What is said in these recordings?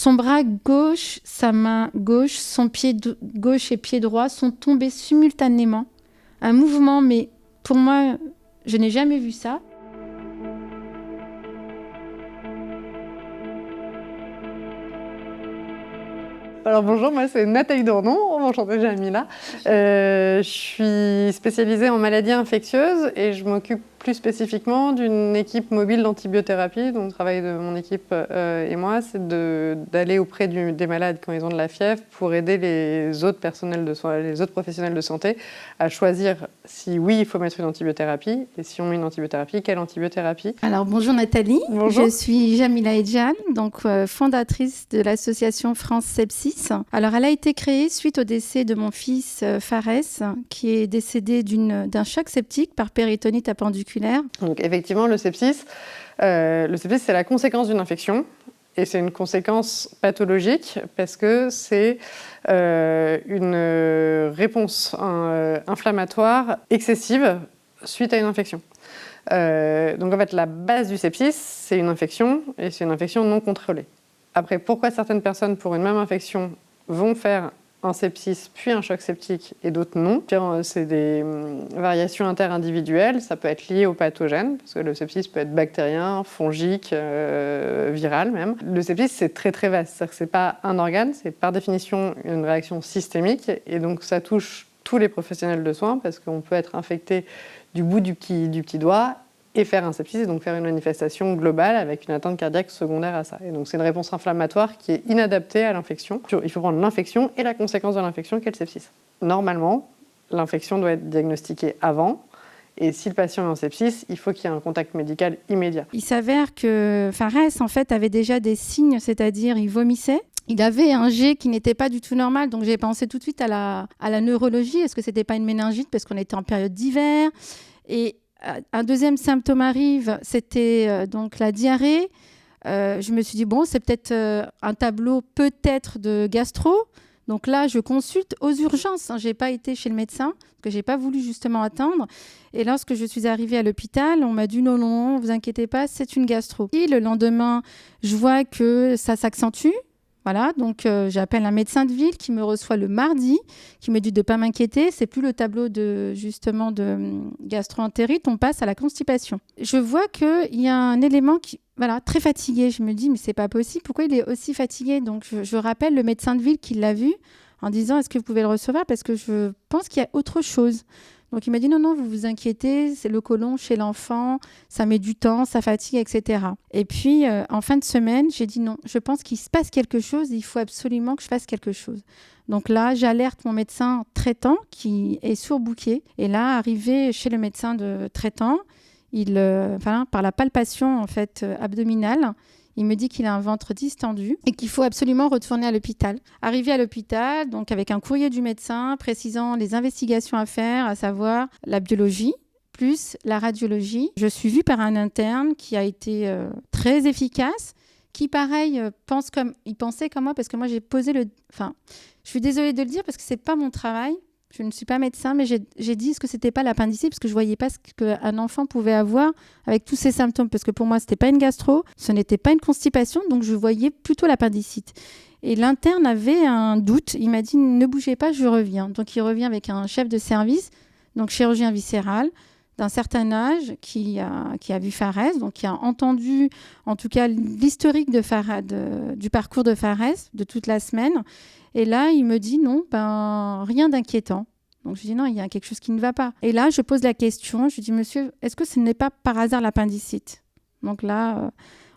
Son bras gauche, sa main gauche, son pied gauche et pied droit sont tombés simultanément. Un mouvement, mais pour moi, je n'ai jamais vu ça. Alors bonjour, moi c'est Nathalie Dournon, enchantée Jamila. Je suis spécialisée en maladies infectieuses et je m'occupe plus spécifiquement d'une équipe mobile d'antibiothérapie. Donc le travail de mon équipe et moi, c'est d'aller auprès des malades quand ils ont de la fièvre pour aider les autres professionnels de santé à choisir si oui, il faut mettre une antibiothérapie et si on met une antibiothérapie, quelle antibiothérapie. Alors bonjour Nathalie, bonjour. Je suis Jamila Edjan, donc fondatrice de l'association France Sepsis. Alors elle a été créée suite au décès de mon fils Fares, qui est décédé d'un choc septique par péritonite appendiculaire. Donc effectivement, le sepsis, c'est la conséquence d'une infection. Et c'est une conséquence pathologique parce que c'est une réponse inflammatoire excessive suite à une infection. Donc en fait, la base du sepsis, c'est une infection et c'est une infection non contrôlée. Après, pourquoi certaines personnes, pour une même infection, vont faire un sepsis puis un choc septique et d'autres non. C'est des variations interindividuelles, ça peut être lié aux pathogènes, parce que le sepsis peut être bactérien, fongique, viral même. Le sepsis, c'est très très vaste, c'est-à-dire que c'est pas un organe, c'est par définition une réaction systémique, et donc ça touche tous les professionnels de soins, parce qu'on peut être infecté du bout du petit doigt et faire un sepsis, et donc faire une manifestation globale avec une atteinte cardiaque secondaire à ça. Et donc c'est une réponse inflammatoire qui est inadaptée à l'infection. Il faut prendre l'infection et la conséquence de l'infection qui est le sepsis. Normalement, l'infection doit être diagnostiquée avant, et si le patient est en sepsis, il faut qu'il y ait un contact médical immédiat. Il s'avère que Fares, en fait, avait déjà des signes, c'est-à-dire il vomissait. Il avait un G qui n'était pas du tout normal, donc j'ai pensé tout de suite à la neurologie. Est-ce que c'était pas une méningite parce qu'on était en période d'hiver? Et un deuxième symptôme arrive, c'était donc la diarrhée. Je me suis dit, bon, c'est peut-être un tableau peut-être de gastro. Donc là, je consulte aux urgences. Je n'ai pas été chez le médecin, parce que je n'ai pas voulu justement attendre. Et lorsque je suis arrivée à l'hôpital, on m'a dit, non, ne vous inquiétez pas, c'est une gastro. Et le lendemain, je vois que ça s'accentue. Voilà, donc j'appelle un médecin de ville qui me reçoit le mardi, qui me dit de ne pas m'inquiéter. C'est plus le tableau de gastro-entérite, on passe à la constipation. Je vois qu'il y a un élément très fatigué. Je me dis, mais c'est pas possible, pourquoi il est aussi fatigué? Donc je rappelle le médecin de ville qui l'a vu en disant, est-ce que vous pouvez le recevoir? Parce que je pense qu'il y a autre chose. Donc il m'a dit non, vous vous inquiétez, c'est le côlon chez l'enfant, ça met du temps, ça fatigue, etc. Et puis en fin de semaine, j'ai dit non, je pense qu'il se passe quelque chose, il faut absolument que je fasse quelque chose. Donc là, j'alerte mon médecin traitant qui est surbooké. Et là, arrivé chez le médecin traitant, par la palpation en fait abdominale, il me dit qu'il a un ventre distendu et qu'il faut absolument retourner à l'hôpital. Arrivé à l'hôpital, donc avec un courrier du médecin précisant les investigations à faire, à savoir la biologie plus la radiologie. Je suis vue par un interne qui a été très efficace, qui pareil il pensait comme moi parce que moi j'ai posé je suis désolée de le dire parce que c'est pas mon travail. Je ne suis pas médecin, mais j'ai dit, est-ce que c'était pas l'appendicite? Parce que je voyais pas ce qu'un enfant pouvait avoir avec tous ces symptômes. Parce que pour moi, c'était pas une gastro, ce n'était pas une constipation, donc je voyais plutôt l'appendicite. Et l'interne avait un doute. Il m'a dit, ne bougez pas, je reviens. Donc il revient avec un chef de service, donc chirurgien viscéral, d'un certain âge, qui a vu Fares, donc qui a entendu, en tout cas, l'historique du parcours de Fares, de toute la semaine. Et là, il me dit non, rien d'inquiétant. Donc je dis non, il y a quelque chose qui ne va pas. Et là, je pose la question, je dis monsieur, est-ce que ce n'est pas par hasard l'appendicite? Donc là,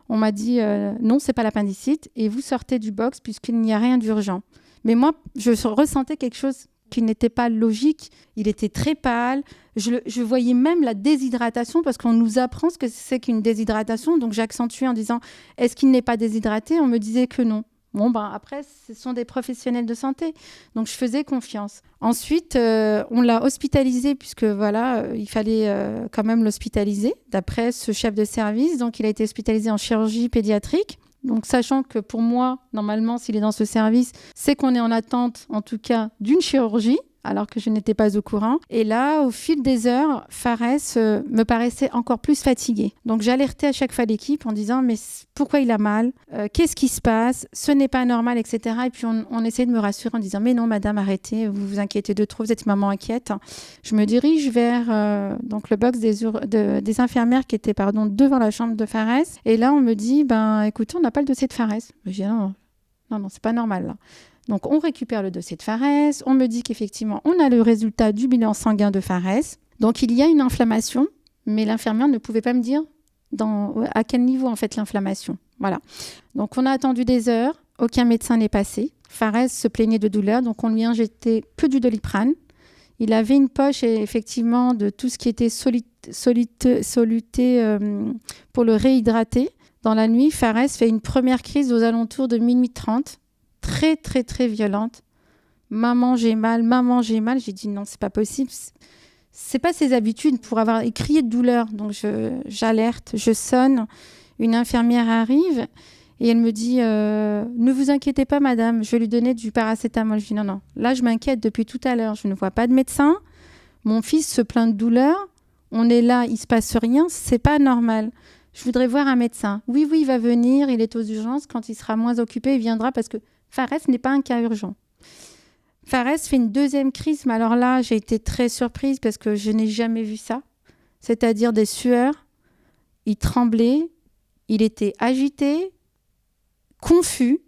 on m'a dit non, c'est pas l'appendicite et vous sortez du box puisqu'il n'y a rien d'urgent. Mais moi, je ressentais quelque chose qui n'était pas logique. Il était très pâle. Je voyais même la déshydratation parce qu'on nous apprend ce que c'est qu'une déshydratation. Donc j'accentuais en disant est-ce qu'il n'est pas déshydraté? On me disait que non. Bon, après, ce sont des professionnels de santé. Donc, je faisais confiance. Ensuite, on l'a hospitalisé puisque, il fallait quand même l'hospitaliser d'après ce chef de service. Donc, il a été hospitalisé en chirurgie pédiatrique. Donc, sachant que pour moi, normalement, s'il est dans ce service, c'est qu'on est en attente, en tout cas, d'une chirurgie. alors que je n'étais pas au courant. Et là, au fil des heures, Fares me paraissait encore plus fatigué. Donc, j'alertais à chaque fois l'équipe en disant « Mais pourquoi il a mal ? Qu'est-ce qui se passe ? Ce n'est pas normal, etc. » Et puis, on essayait de me rassurer en disant « Mais non, madame, arrêtez, vous vous inquiétez de trop, vous êtes une maman inquiète. » Je me dirige vers donc le box des infirmières qui était devant la chambre de Fares. Et là, on me dit « Écoutez, on n'a pas le dossier de Fares. » Je dis « Non, c'est pas normal, là. » Donc, on récupère le dossier de Fares. On me dit qu'effectivement, on a le résultat du bilan sanguin de Fares. Donc, il y a une inflammation, mais l'infirmière ne pouvait pas me dire à quel niveau, en fait, l'inflammation. Voilà. Donc, on a attendu des heures. Aucun médecin n'est passé. Fares se plaignait de douleur, donc on lui injectait que du Doliprane. Il avait une poche, effectivement, de tout ce qui était soluté pour le réhydrater. Dans la nuit, Fares fait une première crise aux alentours de minuit 30. Très, très, très violente. Maman, j'ai mal. J'ai dit non, c'est pas possible. C'est pas ses habitudes pour avoir crié de douleur. Donc, j'alerte, je sonne. Une infirmière arrive et elle me dit ne vous inquiétez pas, madame, je vais lui donner du paracétamol. Je dis non. Là, je m'inquiète depuis tout à l'heure. Je ne vois pas de médecin. Mon fils se plaint de douleur. On est là, il se passe rien. C'est pas normal. Je voudrais voir un médecin. Oui, il va venir. Il est aux urgences. Quand il sera moins occupé, il viendra parce que Fares n'est pas un cas urgent. Fares fait une deuxième crise, mais alors là, j'ai été très surprise parce que je n'ai jamais vu ça. C'est-à-dire des sueurs. Il tremblait, il était agité, confus.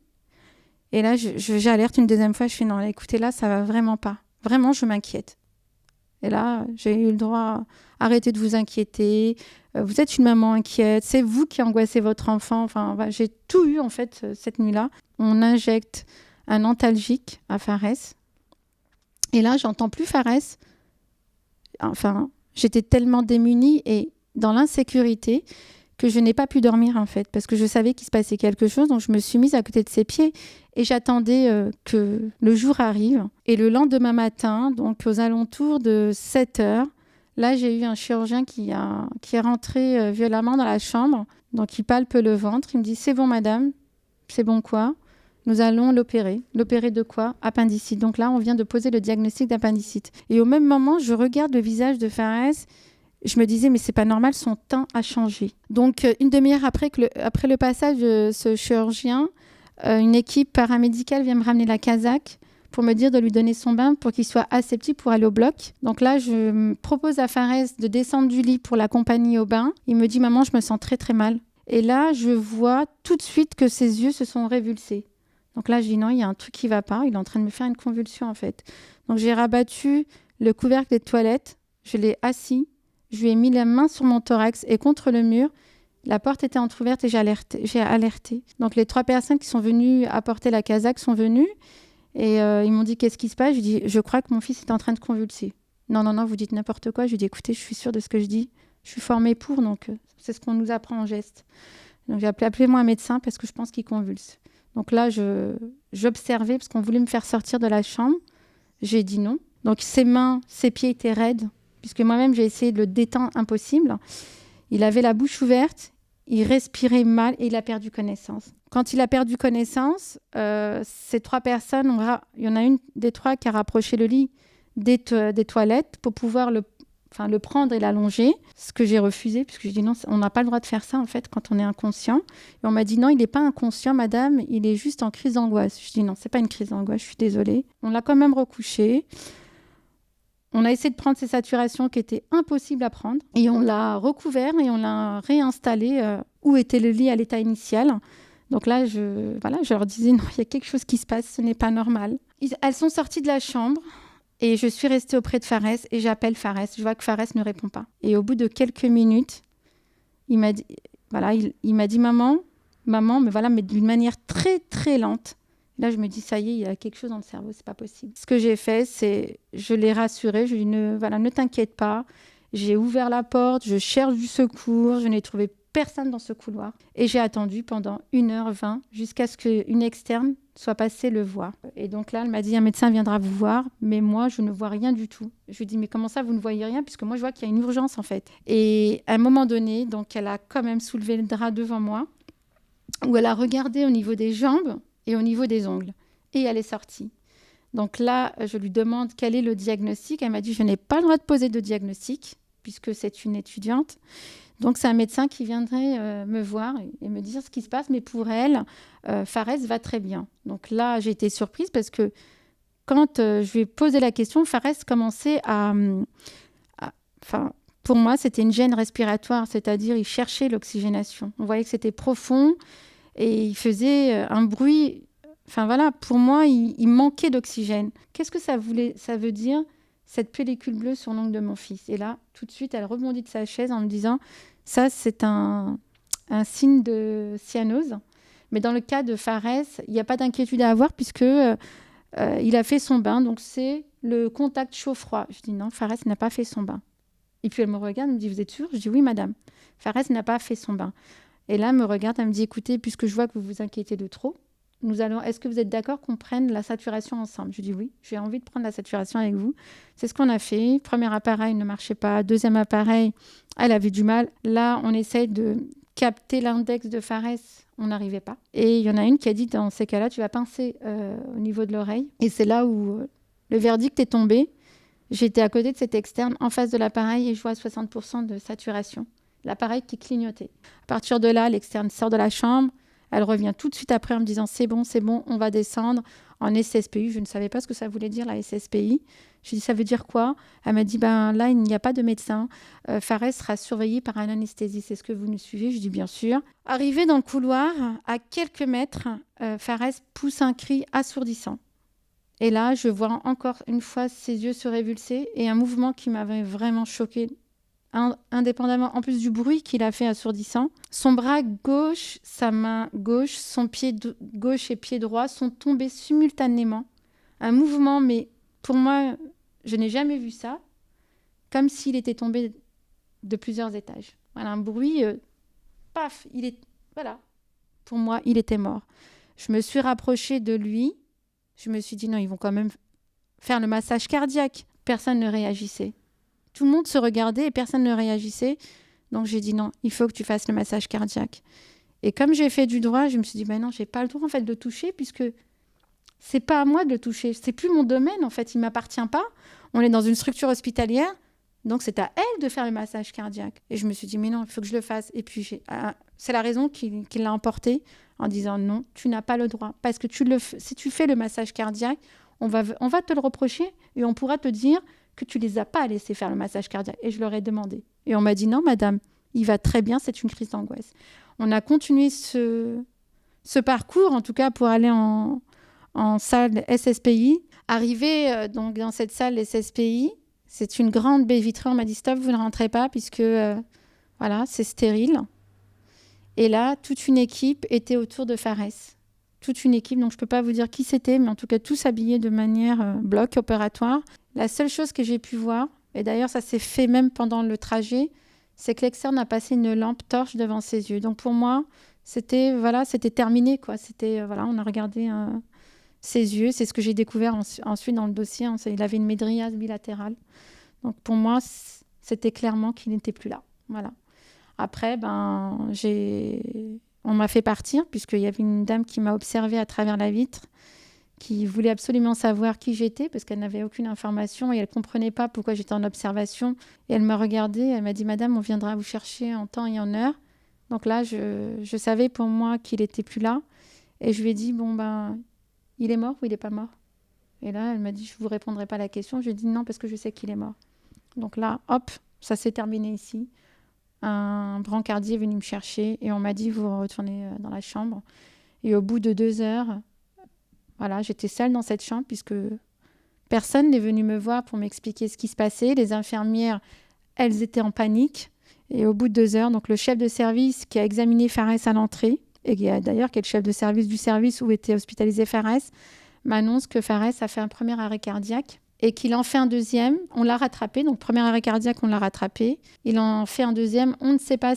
Et là, j'alerte une deuxième fois. Je fais non, écoutez, là, ça va vraiment pas. Vraiment, je m'inquiète. Et là, j'ai eu le droit. Arrêtez de vous inquiéter. Vous êtes une maman inquiète. C'est vous qui angoissez votre enfant. Enfin, j'ai tout eu, en fait, cette nuit-là. On injecte un antalgique à Fares. Et là, j'entends plus Fares. Enfin, j'étais tellement démunie et dans l'insécurité que je n'ai pas pu dormir, en fait, parce que je savais qu'il se passait quelque chose. Donc, je me suis mise à côté de ses pieds et j'attendais que le jour arrive. Et le lendemain matin, donc aux alentours de 7 heures, là, j'ai eu un chirurgien qui est rentré violemment dans la chambre. Donc, il palpe le ventre. Il me dit « C'est bon, madame. C'est bon quoi ? Nous allons l'opérer. » L'opérer de quoi ? Appendicite. Donc là, on vient de poser le diagnostic d'appendicite. Et au même moment, je regarde le visage de Fares. Je me disais, mais c'est pas normal, son teint a changé. Donc, une demi-heure après le passage de ce chirurgien, une équipe paramédicale vient me ramener la casaque pour me dire de lui donner son bain pour qu'il soit aseptique pour aller au bloc. Donc là, je propose à Fares de descendre du lit pour l'accompagner au bain. Il me dit, maman, je me sens très, très mal. Et là, je vois tout de suite que ses yeux se sont révulsés. Donc là, je dis non, il y a un truc qui ne va pas. Il est en train de me faire une convulsion, en fait. Donc, j'ai rabattu le couvercle des toilettes. Je l'ai assis. Je lui ai mis la main sur mon thorax et contre le mur. La porte était entrouverte et j'ai alerté. Donc, les 3 personnes qui sont venues apporter la casaque sont venues. Et ils m'ont dit, qu'est-ce qui se passe ? Je lui ai dit, je crois que mon fils est en train de convulser. Non, vous dites n'importe quoi. Je lui ai dit, écoutez, je suis sûre de ce que je dis. Je suis formée pour, donc c'est ce qu'on nous apprend en geste. Donc, j'ai appelé, appelez-moi un médecin parce que je pense qu'il convulse. Donc là, j'observais parce qu'on voulait me faire sortir de la chambre. J'ai dit non. Donc ses mains, ses pieds étaient raides, puisque moi-même, j'ai essayé de le détendre, impossible. Il avait la bouche ouverte, il respirait mal et il a perdu connaissance. Quand il a perdu connaissance, ces 3 personnes, il y en a une des 3 qui a rapproché le lit des toilettes pour pouvoir le prendre et l'allonger, ce que j'ai refusé, puisque j'ai dit non, on n'a pas le droit de faire ça, en fait, quand on est inconscient. Et on m'a dit non, il n'est pas inconscient, madame, il est juste en crise d'angoisse. Je dis non, c'est pas une crise d'angoisse, je suis désolée. On l'a quand même recouché. On a essayé de prendre ces saturations qui étaient impossibles à prendre. Et on l'a recouvert et on l'a réinstallé où était le lit à l'état initial. Donc là, je leur disais non, il y a quelque chose qui se passe, ce n'est pas normal. Elles sont sorties de la chambre. Et je suis restée auprès de Fares et j'appelle Fares. Je vois que Fares ne répond pas. Et au bout de quelques minutes, il m'a dit, maman, mais d'une manière très, très lente. Là, je me dis, ça y est, il y a quelque chose dans le cerveau, c'est pas possible. Ce que j'ai fait, c'est, je l'ai rassurée. Je lui ai dit, ne t'inquiète pas. J'ai ouvert la porte, je cherche du secours, je n'ai trouvé personne dans ce couloir. Et j'ai attendu pendant 1h20 jusqu'à ce qu'une externe soit passée le voir. Et donc là, elle m'a dit, un médecin viendra vous voir, mais moi, je ne vois rien du tout. Je lui ai dit, mais comment ça, vous ne voyez rien ? Puisque moi, je vois qu'il y a une urgence, en fait. Et à un moment donné, donc, elle a quand même soulevé le drap devant moi, où elle a regardé au niveau des jambes et au niveau des ongles. Et elle est sortie. Donc là, je lui demande quel est le diagnostic. Elle m'a dit, je n'ai pas le droit de poser de diagnostic, puisque c'est une étudiante. Donc, c'est un médecin qui viendrait me voir et me dire ce qui se passe. Mais pour elle, Fares va très bien. Donc là, j'ai été surprise parce que quand je lui ai posé la question, Fares commençait Enfin, pour moi, c'était une gêne respiratoire, c'est-à-dire il cherchait l'oxygénation. On voyait que c'était profond et il faisait un bruit. Enfin voilà, pour moi, il manquait d'oxygène. Qu'est-ce que ça veut dire, cette pellicule bleue sur l'ongle de mon fils? Et là, tout de suite, elle rebondit de sa chaise en me disant, ça, c'est un signe de cyanose. Mais dans le cas de Fares, il n'y a pas d'inquiétude à avoir puisque il a fait son bain. Donc, c'est le contact chaud-froid. Je dis non, Fares n'a pas fait son bain. Et puis, elle me regarde, elle me dit, vous êtes sûre? Je dis, oui, madame. Fares n'a pas fait son bain. Et là, elle me regarde, elle me dit, écoutez, puisque je vois que vous vous inquiétez de trop, est-ce que vous êtes d'accord qu'on prenne la saturation ensemble? Je dis oui, j'ai envie de prendre la saturation avec vous. C'est ce qu'on a fait. Premier appareil ne marchait pas. Deuxième appareil, elle avait du mal. Là, on essaye de capter l'index de Fares. On n'arrivait pas. Et il y en a une qui a dit, dans ces cas-là, tu vas pincer au niveau de l'oreille. Et c'est là où le verdict est tombé. J'étais à côté de cet externe, en face de l'appareil, et je vois 60% de saturation. L'appareil qui clignotait. À partir de là, l'externe sort de la chambre. Elle revient tout de suite après en me disant, c'est bon, on va descendre en SSPI. Je ne savais pas ce que ça voulait dire, la SSPI. Je lui ai dit, ça veut dire quoi? Elle m'a dit, ben là, il n'y a pas de médecin. Fares sera surveillé par un anesthésiste. Est-ce que vous nous suivez? Je dis, bien sûr. Arrivé dans le couloir, à quelques mètres, Fares pousse un cri assourdissant. Et là, je vois encore une fois ses yeux se révulser et un mouvement qui m'avait vraiment choquée, indépendamment en plus du bruit qu'il a fait assourdissant. Son bras gauche, sa main gauche, son pied gauche et pied droit sont tombés simultanément. Un mouvement, mais pour moi, je n'ai jamais vu ça, comme s'il était tombé de plusieurs étages. Voilà, un bruit, paf, voilà. Pour moi, il était mort. Je me suis rapprochée de lui. Je me suis dit, non, ils vont quand même faire le massage cardiaque. Personne ne réagissait. Tout le monde se regardait et personne ne réagissait. Donc, j'ai dit, non, il faut que tu fasses le massage cardiaque. Et comme j'ai fait du droit, je me suis dit, ben non, je n'ai pas le droit en fait, de le toucher puisque ce n'est pas à moi de le toucher. Ce n'est plus mon domaine, en fait. Il ne m'appartient pas. On est dans une structure hospitalière. Donc, c'est à elle de faire le massage cardiaque. Et je me suis dit, mais non, il faut que je le fasse. Et puis, c'est la raison qui l'a emporté en disant, non, tu n'as pas le droit. Parce que si tu fais le massage cardiaque, on va te le reprocher et on pourra te dire que tu ne les as pas laissés faire le massage cardiaque. Et je leur ai demandé. Et on m'a dit, non, madame, il va très bien, c'est une crise d'angoisse. On a continué ce parcours, en tout cas, pour aller en salle SSPI. Arrivé donc dans cette salle SSPI, c'est une grande baie vitrée. On m'a dit, stop, vous ne rentrez pas puisque voilà, c'est stérile. Et là, toute une équipe était autour de Fares. Toute une équipe, donc je ne peux pas vous dire qui c'était, mais en tout cas, tous habillés de manière bloc opératoire. La seule chose que j'ai pu voir, et d'ailleurs, ça s'est fait même pendant le trajet, c'est que l'externe a passé une lampe torche devant ses yeux. Donc pour moi, c'était terminé, quoi. On a regardé ses yeux. C'est ce que j'ai découvert ensuite dans le dossier. Il avait une médriase bilatérale. Donc pour moi, c'était clairement qu'il n'était plus là. Voilà. Après, on m'a fait partir puisqu'il y avait une dame qui m'a observée à travers la vitre, qui voulait absolument savoir qui j'étais parce qu'elle n'avait aucune information et elle ne comprenait pas pourquoi j'étais en observation. Et elle m'a regardée, elle m'a dit, madame, on viendra vous chercher en temps et en heure. Donc là, je savais pour moi qu'il n'était plus là. Et je lui ai dit, il est mort ou il n'est pas mort? Et là, elle m'a dit, je ne vous répondrai pas à la question. Je lui ai dit non, parce que je sais qu'il est mort. Donc là, hop, ça s'est terminé ici. Un brancardier est venu me chercher et on m'a dit, vous retournez dans la chambre. Et au bout de 2 heures, voilà, j'étais seule dans cette chambre puisque personne n'est venu me voir pour m'expliquer ce qui se passait. Les infirmières, elles étaient en panique. Et au bout de 2 heures, donc le chef de service qui a examiné Fares à l'entrée, et qui est le chef de service du service où était hospitalisé Fares, m'annonce que Fares a fait un premier arrêt cardiaque et qu'il en fait un deuxième. On l'a rattrapé, donc premier arrêt cardiaque, on l'a rattrapé. Il en fait un deuxième, on ne sait pas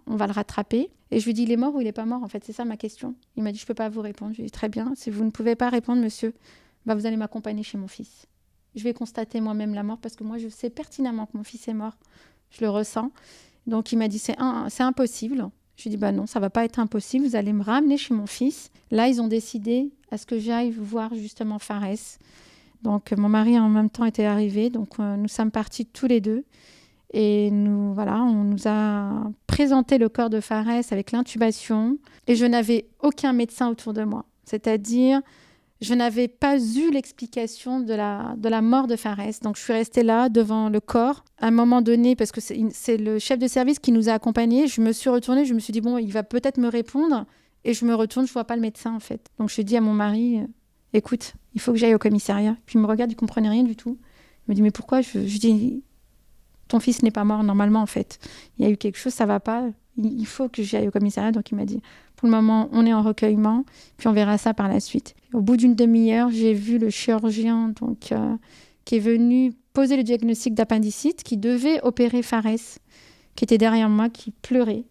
on va le rattraper. Et je lui dis, il est mort ou il n'est pas mort? En fait, c'est ça ma question. Il m'a dit, je ne peux pas vous répondre. Je lui ai dit, très bien, si vous ne pouvez pas répondre, monsieur, vous allez m'accompagner chez mon fils. Je vais constater moi-même la mort parce que moi, je sais pertinemment que mon fils est mort. Je le ressens. Donc, il m'a dit, c'est impossible. Je lui ai dit, bah non, ça va pas être impossible, vous allez me ramener chez mon fils. Là, ils ont décidé à ce que j'aille voir justement Fares. Donc, mon mari en même temps était arrivé, donc nous sommes partis tous les deux. Et on nous a présenté le corps de Fares avec l'intubation. Et je n'avais aucun médecin autour de moi. C'est-à-dire, je n'avais pas eu l'explication de la mort de Fares. Donc, je suis restée là devant le corps. À un moment donné, parce que c'est le chef de service qui nous a accompagnés, je me suis retournée, je me suis dit, bon, il va peut-être me répondre. Et je me retourne, je ne vois pas le médecin, en fait. Donc, je dis à mon mari, écoute, il faut que j'aille au commissariat. Puis il me regarde, il ne comprenait rien du tout. Il me dit, mais pourquoi je dis, ton fils n'est pas mort normalement, en fait. Il y a eu quelque chose, ça ne va pas. Il faut que j'aille au commissariat. Donc, il m'a dit, pour le moment, on est en recueillement, puis on verra ça par la suite. Au bout d'une demi-heure, j'ai vu le chirurgien qui est venu poser le diagnostic d'appendicite, qui devait opérer Fares, qui était derrière moi, qui pleurait,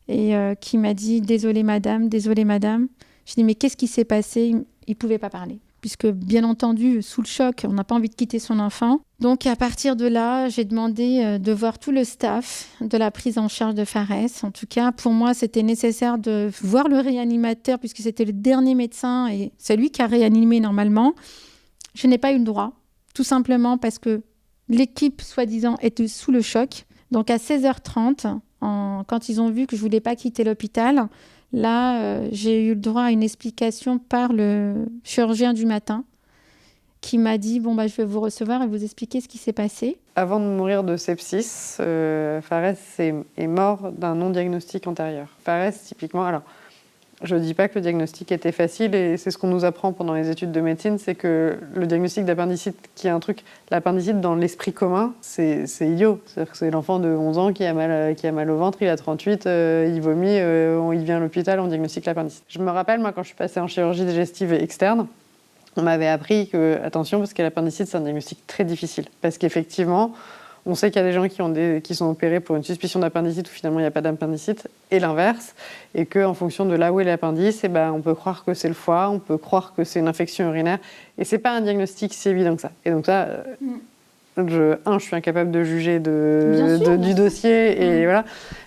et qui m'a dit, désolée madame. Je dis, mais qu'est-ce qui s'est passé ? Il ne pouvait pas parler. Puisque, bien entendu, sous le choc, on n'a pas envie de quitter son enfant. Donc, à partir de là, j'ai demandé de voir tout le staff de la prise en charge de Fares. En tout cas, pour moi, c'était nécessaire de voir le réanimateur, puisque c'était le dernier médecin et c'est lui qui a réanimé normalement. Je n'ai pas eu le droit, tout simplement parce que l'équipe, soi-disant, était sous le choc. Donc, à 16h30, quand ils ont vu que je ne voulais pas quitter l'hôpital, là, j'ai eu le droit à une explication par le chirurgien du matin qui m'a dit, bon, je vais vous recevoir et vous expliquer ce qui s'est passé. Avant de mourir de sepsis, Fares est mort d'un non-diagnostic antérieur. Fares, typiquement, alors, je ne dis pas que le diagnostic était facile et c'est ce qu'on nous apprend pendant les études de médecine, c'est que le diagnostic d'appendicite, qui est un truc, l'appendicite dans l'esprit commun, c'est idiot. C'est-à-dire que c'est l'enfant de 11 ans qui a mal au ventre, il a 38, il vomit, il vient à l'hôpital, on diagnostique l'appendicite. Je me rappelle, moi, quand je suis passée en chirurgie digestive externe, on m'avait appris que, attention, parce que l'appendicite, c'est un diagnostic très difficile. Parce qu'effectivement, on sait qu'il y a des gens qui sont opérés pour une suspicion d'appendicite où finalement il n'y a pas d'appendicite, et l'inverse, et qu'en fonction de là où est l'appendice, on peut croire que c'est le foie, on peut croire que c'est une infection urinaire, et c'est pas un diagnostic si évident que ça. Et donc ça, je suis incapable de juger du dossier, et voilà.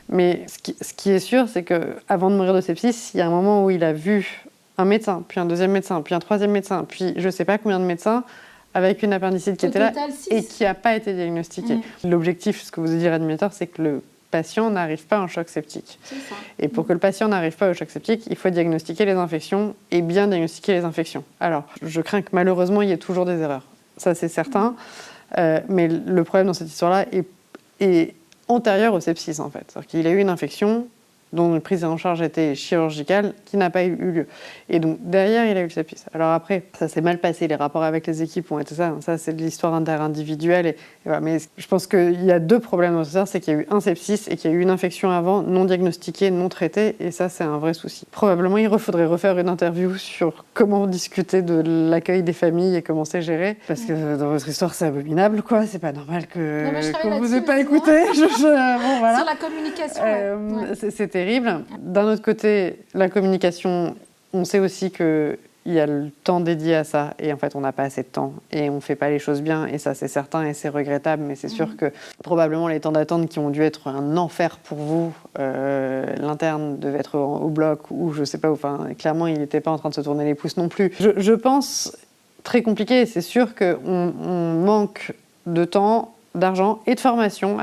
Mais ce qui est sûr, c'est qu'avant de mourir de sepsis, il y a un moment où il a vu un médecin, puis un deuxième médecin, puis un troisième médecin, puis je ne sais pas combien de médecins, avec une appendicite qui était là et qui n'a pas été diagnostiquée. L'objectif, ce que vous a dit réanimateur, c'est que le patient n'arrive pas en choc septique. C'est ça. Et pour que le patient n'arrive pas au choc septique, il faut diagnostiquer les infections et bien diagnostiquer les infections. Alors, je crains que malheureusement, il y ait toujours des erreurs. Ça, c'est certain. Mais le problème dans cette histoire-là est antérieur au sepsis, en fait. C'est-à-dire qu'il a eu une infection dont une prise en charge était chirurgicale, qui n'a pas eu lieu. Et donc, derrière, il a eu le sepsis. Alors après, ça s'est mal passé, les rapports avec les équipes ont été ça. Ça, c'est de l'histoire interindividuelle. Et voilà. Mais je pense qu'il y a deux problèmes dans ça, c'est qu'il y a eu un sepsis et qu'il y a eu une infection avant, non diagnostiquée, non traitée, et ça, c'est un vrai souci. Probablement, il faudrait refaire une interview sur comment discuter de l'accueil des familles et comment c'est géré, parce que dans votre histoire, c'est abominable, quoi. C'est pas normal qu'on vous ait pas écouté. Bon, voilà. Sur la communication, C'était terrible. D'un autre côté, la communication, on sait aussi qu'il y a le temps dédié à ça et en fait on n'a pas assez de temps et on ne fait pas les choses bien et ça c'est certain et c'est regrettable, mais c'est sûr que probablement les temps d'attente qui ont dû être un enfer pour vous, l'interne devait être au bloc ou je sais pas, enfin clairement il n'était pas en train de se tourner les pouces non plus. Je pense très compliqué, c'est sûr qu'on manque de temps, d'argent et de formation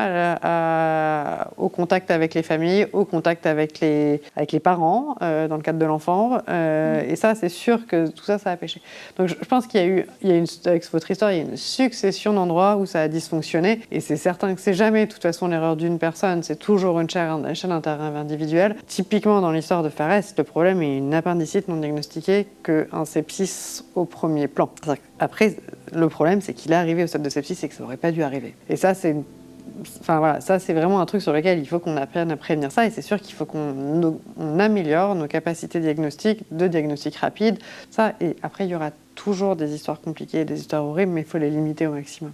au contact avec les familles, au contact avec les parents dans le cadre de l'enfant. Et ça, c'est sûr que tout ça, ça a pêché. Donc je pense qu'il y a avec votre histoire, il y a une succession d'endroits où ça a dysfonctionné. Et c'est certain que c'est jamais, de toute façon, l'erreur d'une personne. C'est toujours une chaîne interindividuelle. Typiquement, dans l'histoire de Fares, le problème est une appendicite non diagnostiquée qu'un sepsis au premier plan. Après, le problème, c'est qu'il est arrivé au stade de sepsis et que ça n'aurait pas dû arriver. Et ça, c'est vraiment un truc sur lequel il faut qu'on apprenne à prévenir ça. Et c'est sûr qu'il faut qu'on améliore nos capacités diagnostiques, de diagnostic rapide. Ça, et après, il y aura toujours des histoires compliquées, des histoires horribles, mais il faut les limiter au maximum.